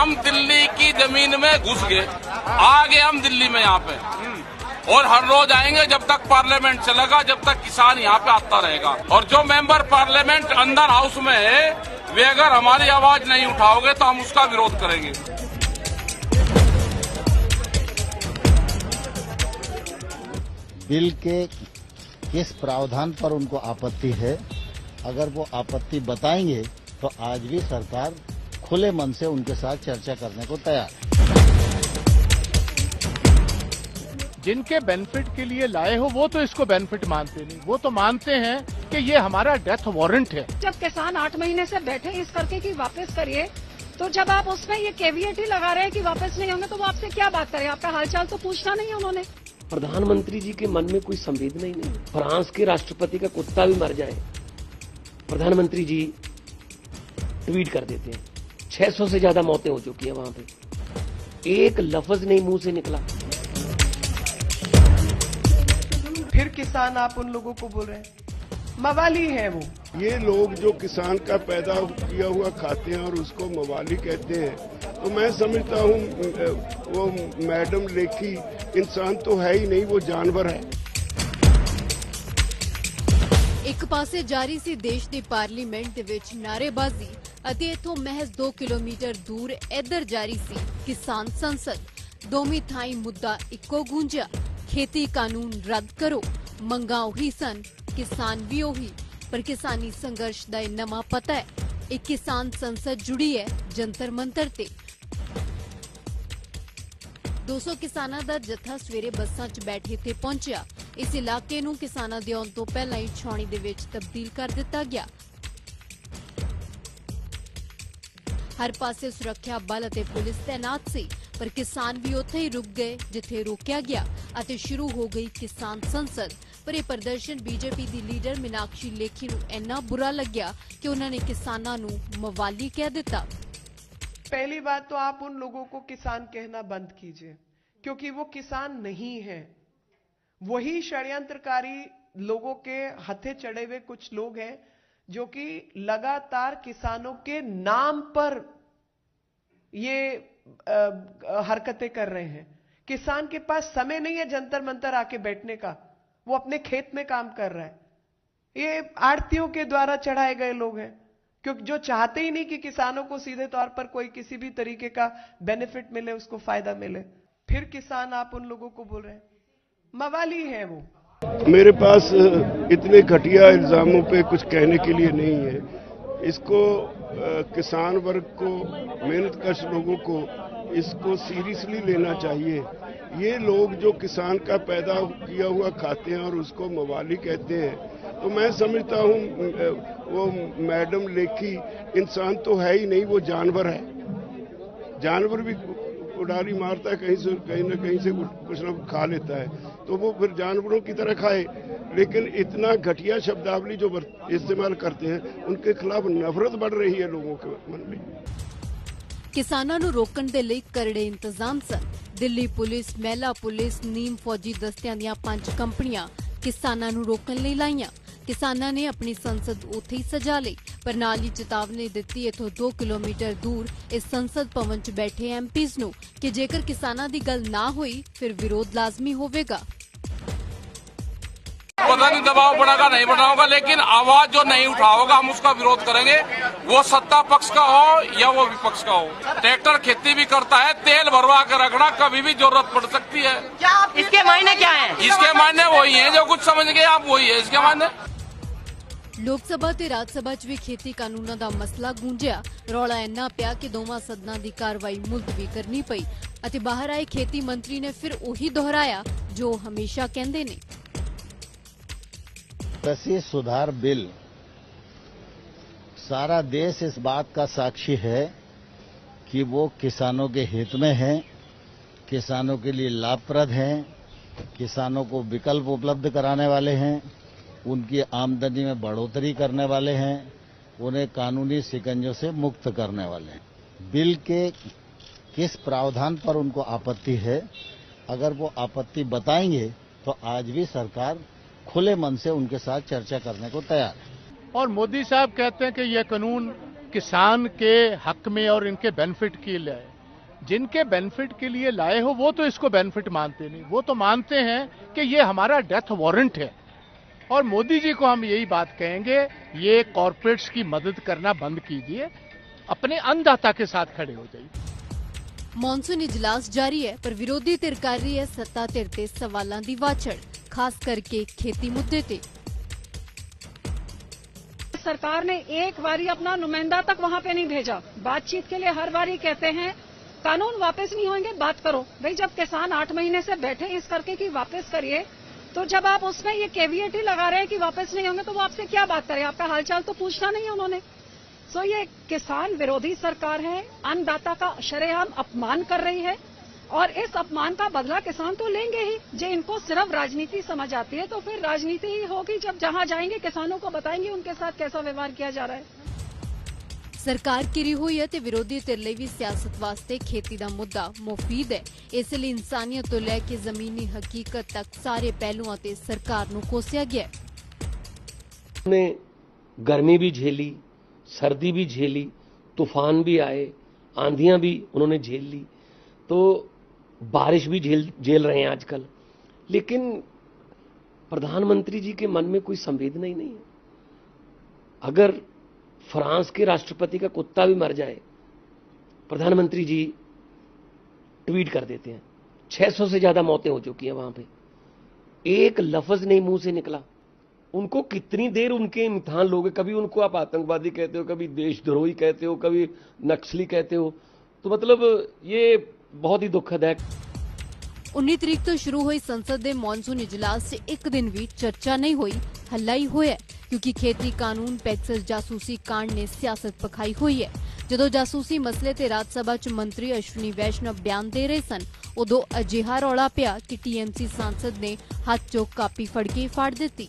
हम दिल्ली की जमीन में घुस गए, आ गए हम दिल्ली में यहाँ पे, और हर रोज आएंगे जब तक पार्लियामेंट चलेगा, जब तक किसान यहाँ पे आता रहेगा। और जो मेंबर पार्लियामेंट अंदर हाउस में है, वे अगर हमारी आवाज नहीं उठाओगे तो हम उसका विरोध करेंगे। बिल के किस प्रावधान पर उनको आपत्ति है, अगर वो आपत्ति बताएंगे तो आज भी सरकार खुले मन से उनके साथ चर्चा करने को तैयार है। जिनके बेनिफिट के लिए लाए हो वो तो इसको बेनिफिट मानते नहीं, वो तो मानते हैं कि ये हमारा डेथ वारंट है। जब किसान 8 महीने से बैठे इस करके कि वापस करिए, तो जब आप उसमें ये केवीएट ही लगा रहे हैं कि वापस नहीं होंगे, तो वो आपसे क्या बात करें? आपका हालचाल तो पूछना नहीं है उन्होंने। प्रधानमंत्री जी के मन में कोई संवेदना ही नहीं। फ्रांस के राष्ट्रपति का कुत्ता भी मर जाए, प्रधानमंत्री जी ट्वीट कर देते हैं। 600 से ज्यादा मौतें हो चुकी हैं वहां पे, एक लफ्ज नहीं मुंह से निकला। फिर किसान आप उन लोगों को बोल रहे हैं, मवाली है वो। ये लोग जो किसान का पैदा किया हुआ खाते हैं और उसको मवाली कहते हैं, तो मैं समझता हूँ वो मैडम लेखी इंसान तो है ही नहीं, वो जानवर है। ਇੱਕ ਪਾਸੇ ਜਾਰੀ ਸੀ ਦੇਸ਼ ਦੀ ਪਾਰਲੀਮੈਂਟ ਦੇ ਵਿੱਚ ਨਾਅਰੇਬਾਜ਼ੀ ਅਤੇ ਇਥੋਂ ਮਹਿਜ਼ 2 ਕਿਲੋਮੀਟਰ ਦੂਰ ਇੱਧਰ ਜਾਰੀ ਸੀ ਕਿਸਾਨ ਸੰਸਦ। ਦੋਵੇਂ ਥਾਈਂ ਮੁੱਦਾ ਇੱਕੋ ਗੂੰਜਿਆ, ਖੇਤੀ ਕਾਨੂੰਨ ਰੱਦ ਕਰੋ। ਮੰਗਾਂ ਉਹੀ ਸਨ, ਕਿਸਾਨ ਵੀ ਉਹੀ, ਪਰ ਕਿਸਾਨੀ ਸੰਘਰਸ਼ ਦਾ ਇਹ ਨਵਾਂ ਪਤਾ ਹੈ। ਇਹ ਕਿਸਾਨ ਸੰਸਦ ਜੁੜੀ ਹੈ ਜੰਤਰ ਮੰਤਰ ਤੇ। 200 ਕਿਸਾਨਾਂ ਦਾ ਜੱਥਾ ਸਵੇਰੇ ਬੱਸਾਂ 'ਚ ਬੈਠੇ ਇੱਥੇ ਪਹੁੰਚਿਆ। ਇਸ ਇਲਾਕੇ ਨੂੰ ਕਿਸਾਨਾਂ ਦੇ ਆਉਣ ਤੋਂ ਪਹਿਲਾਂ ਹੀ ਛਾਉਣੀ ਦੇ ਵਿੱਚ ਤਬਦੀਲ ਕਰ ਦਿੱਤਾ ਗਿਆ। ਹਰ ਪਾਸੇ ਸੁਰੱਖਿਆ ਬਲ ਅਤੇ ਪੁਲਿਸ ਤੈਨਾਤ ਸੀ, ਪਰ ਕਿਸਾਨ ਵੀ ਉੱਥੇ ਹੀ ਰੁਕ ਗਏ ਜਿੱਥੇ ਰੋਕਿਆ ਗਿਆ ਅਤੇ ਸ਼ੁਰੂ ਹੋ ਗਈ ਕਿਸਾਨ ਸੰਸਦ। ਪਰ ਇਹ ਪ੍ਰਦਰਸ਼ਨ ਬੀਜੇਪੀ ਦੀ ਲੀਡਰ ਮੀਨਾਕਸ਼ੀ ਲੇਖੀ ਨੂੰ ਇੰਨਾ ਬੁਰਾ ਲੱਗਿਆ ਕਿ ਉਹਨਾਂ ਨੇ ਕਿਸਾਨਾਂ ਨੂੰ ਮਵਾਲੀ ਕਹਿ ਦਿੱਤਾ। पहली बात तो आप उन लोगों को किसान कहना बंद कीजिए, क्योंकि वो किसान नहीं है। वही षड्यंत्रकारी लोगों के हथे चढ़े हुए कुछ लोग हैं जो कि लगातार किसानों के नाम पर ये हरकतें कर रहे हैं। किसान के पास समय नहीं है जंतर मंतर आके बैठने का, वो अपने खेत में काम कर रहा है। ये आड़तियों के द्वारा चढ़ाए गए लोग हैं, क्योंकि जो चाहते ही नहीं कि किसानों को सीधे तौर पर कोई किसी भी तरीके का बेनिफिट मिले, उसको फायदा मिले। फिर किसान आप उन लोगों को बोल रहे हैं, मवाली है वो। मेरे पास इतने घटिया इल्जामों पे कुछ कहने के लिए नहीं है। इसको किसान वर्ग को, मेहनतकश लोगों को इसको सीरियसली लेना चाहिए। ये लोग जो किसान का पैदा किया हुआ खाते हैं और उसको मवाली कहते हैं, तो मैं समझता हूँ वो मैडम लेखी इंसान तो है ही नहीं, वो जानवर है। जानवर भी उड़ारी मारता है, कहीं ना कहीं से कुछ ना कुछ खा लेता है, तो वो फिर जानवरों की तरह खाए। लेकिन इतना घटिया शब्दावली जो इस्तेमाल करते हैं, उनके खिलाफ नफरत बढ़ रही है लोगों के मन में। ਕਿਸਾਨਾਂ ਨੂੰ ਰੋਕਣ ਦੇ ਲਈ ਕਰੜੇ ਇੰਤਜ਼ਾਮ ਸਨ। ਦਿੱਲੀ ਪੁਲਿਸ, ਮਹਿਲਾ ਪੁਲਿਸ, ਨੀਮ ਫੌਜੀ ਦਸਤਿਆਂ ਦੀਆਂ 5 ਕੰਪਨੀਆਂ ਕਿਸਾਨਾਂ ਨੂੰ ਰੋਕਣ ਲਈ ਲਾਈਆਂ। ਕਿਸਾਨਾਂ ਨੇ ਆਪਣੀ ਸੰਸਦ ਉੱਥੇ ਹੀ ਸਜਾ ਲਈ, ਪਰ ਨਾਲ ਹੀ ਚੇਤਾਵਨੀ ਦਿੱਤੀ ਇੱਥੋਂ 2 ਕਿਲੋਮੀਟਰ ਦੂਰ ਇਸ ਸੰਸਦ ਭਵਨ 'ਚ ਬੈਠੇ ਐਮਪੀਜ਼ ਨੂੰ ਕਿ ਜੇਕਰ ਕਿਸਾਨਾਂ ਦੀ ਗੱਲ ਨਾ ਹੋਈ ਫਿਰ ਵਿਰੋਧ ਲਾਜ਼ਮੀ होगा। पता नहीं दबाव बढ़ेगा नहीं बढ़ा होगा, लेकिन आवाज जो नहीं उठा होगा हम उसका विरोध करेंगे। वो सत्ता पक्ष का हो या वो विपक्ष का हो। ट्रैक्टर खेती भी करता है, तेल भरवा कर रखना कभी भी जरूरत पड़ सकती है। इसके मायने क्या है? इसके मायने वही है जो कुछ समझ गए आप, वही है इसके मायने। ਲੋਕ ਸਭਾ ਤੇ ਰਾਜ ਸਭਾ 'ਚ ਵੀ ਖੇਤੀ ਕਾਨੂੰਨਾਂ ਦਾ ਮਸਲਾ ਗੂੰਜਿਆ। ਰੌਲਾ ਇੰਨਾ ਪਿਆ ਕਿ ਦੋਵਾਂ ਸਦਨਾਂ ਦੀ ਕਾਰਵਾਈ ਮੁਲਤਵੀ ਕਰਨੀ ਪਈ ਅਤੇ ਬਾਹਰ ਆਏ ਖੇਤੀ ਮੰਤਰੀ ਨੇ ਫਿਰ ਉਹੀ ਦੁਹਰਾਇਆ ਜੋ ਹਮੇਸ਼ਾ ਕਹਿੰਦੇ ਨੇ। कृषि सुधार बिल, सारा देश इस बात का साक्षी है कि वो किसानों के हित में है, किसानों के लिए लाभप्रद हैं, किसानों को विकल्प उपलब्ध कराने वाले हैं, उनकी आमदनी में बढ़ोतरी करने वाले हैं, उन्हें कानूनी शिकंजों से मुक्त करने वाले हैं। बिल के किस प्रावधान पर उनको आपत्ति है, अगर वो आपत्ति बताएंगे तो आज भी सरकार खुले मन से उनके साथ चर्चा करने को तैयार है। और मोदी साहब कहते हैं कि यह कानून किसान के हक में और इनके बेनिफिट के लिए है। जिनके बेनिफिट के लिए लाए हो वो तो इसको बेनिफिट मानते नहीं, वो तो मानते हैं कि ये हमारा डेथ वारंट है। और मोदी जी को हम यही बात कहेंगे, ये कॉरपोरेट्स की मदद करना बंद कीजिए, अपने अन्नदाता के साथ खड़े हो जाइए। ਮੌਨਸੂਨ ਇਜਲਾਸ ਜਾਰੀ ਹੈ ਪਰ ਵਿਰੋਧੀ ਧਿਰ ਕਰ ਰਹੀ ਹੈ ਸੱਤਾ ਧਿਰ ਤੇ ਸਵਾਲਾਂ ਦੀ ਵਾਛੜ, ਖਾਸ ਕਰਕੇ ਖੇਤੀ ਮੁੱਦੇ ਤੇ। सरकार ने एक बारी अपना नुमाइंदा तक वहां पे नहीं भेजा। बातचीत के लिए हर बारी कहते हैं कानून वापस नहीं होंगे, बात करो। भाई जब किसान 8 महीने से बैठे इस करके कि वापस करिए, तो जब आप उसमें ये केवीएट ही लगा रहे हैं कि वापस नहीं होंगे, तो वो आपसे क्या बात करें? आपका हालचाल तो पूछना नहीं है उन्होंने। सो ये किसान विरोधी सरकार है, अन्नदाता का शरेआम अपमान कर रही है और इस अपमान का बदला किसान तो लेंगे ही। जो इनको सिर्फ राजनीति समझ आती है तो फिर राजनीति ही होगी, जब जहां जाएंगे किसानों को बताएंगे उनके साथ कैसा व्यवहार किया जा रहा है। ਸਰਕਾਰ ਘਿਰੀ ਹੋਈ ਹੈ ਤੇ ਵਿਰੋਧੀ ਧਿਰ ਲਈ ਵੀ ਸਿਆਸਤ ਵਾਸਤੇ ਖੇਤੀ ਦਾ ਮੁੱਦਾ ਮੁਫੀਦ ਹੈ। ਇਸ ਲਈ ਇਨਸਾਨੀਅਤ ਤੋਂ ਲੈ ਕੇ ਜ਼ਮੀਨੀ ਹਕੀਕਤ ਤੱਕ ਸਾਰੇ ਪਹਿਲੂਆਂ ਤੇ ਸਰਕਾਰ ਨੂੰ ਕੋਸਿਆ ਗਿਆ। ने गर्मी भी झेली, सर्दी भी झेली, तूफान भी आए, आंधियां भी उन्होंने झेल ली, तो बारिश भी झेल रहे हैं आजकल। लेकिन प्रधानमंत्री जी के मन में कोई संवेदना ही नहीं है। अगर फ्रांस के राष्ट्रपति का कुत्ता भी मर जाए, प्रधानमंत्री जी ट्वीट कर देते हैं। 600 से ज्यादा मौतें हो चुकी हैं वहां पे, एक लफ्ज नहीं मुंह से निकला। उनको कितनी देर उनके इम्तिहान लोगे? कभी उनको आप आतंकवादी कहते हो, कभी देशद्रोही कहते हो, कभी नक्सली कहते हो, तो मतलब ये बहुत ही दुखद है। 19 ਤਰੀਕ ਤੋਂ ਸ਼ੁਰੂ ਹੋਈ ਸੰਸਦ ਦੇ ਮੌਨਸੂਨ ਇਜਲਾਸ 'ਚ ਇੱਕ ਦਿਨ ਵੀ ਚਰਚਾ ਨਹੀਂ ਹੋਈ, ਹੱਲਾ ਹੀ ਹੋਇਆ ਕਿਉਂਕਿ ਖੇਤੀ ਕਾਨੂੰਨ ਪੈਗਸਸ ਜਾਸੂਸੀ ਕਾਂਡ ਨੇ ਸਿਆਸਤ ਪਖਾਈ ਹੋਈ ਹੈ। ਜਦੋਂ ਜਾਸੂਸੀ ਮਸਲੇ ਤੇ ਰਾਜ ਸਭਾ 'ਚ ਮੰਤਰੀ ਅਸ਼ਵਨੀ ਵੈਸ਼ਨਵ ਬਿਆਨ ਦੇ ਰਹੇ ਸਨ, ਉਦੋਂ ਅਜਿਹਾ ਰੌਲਾ ਪਿਆ ਕਿ TMC ਸਾਂਸਦ ਨੇ ਹੱਥ 'ਚੋਂ ਕਾਪੀ ਫੜ ਕੇ ਫਾੜ ਦਿੱਤੀ।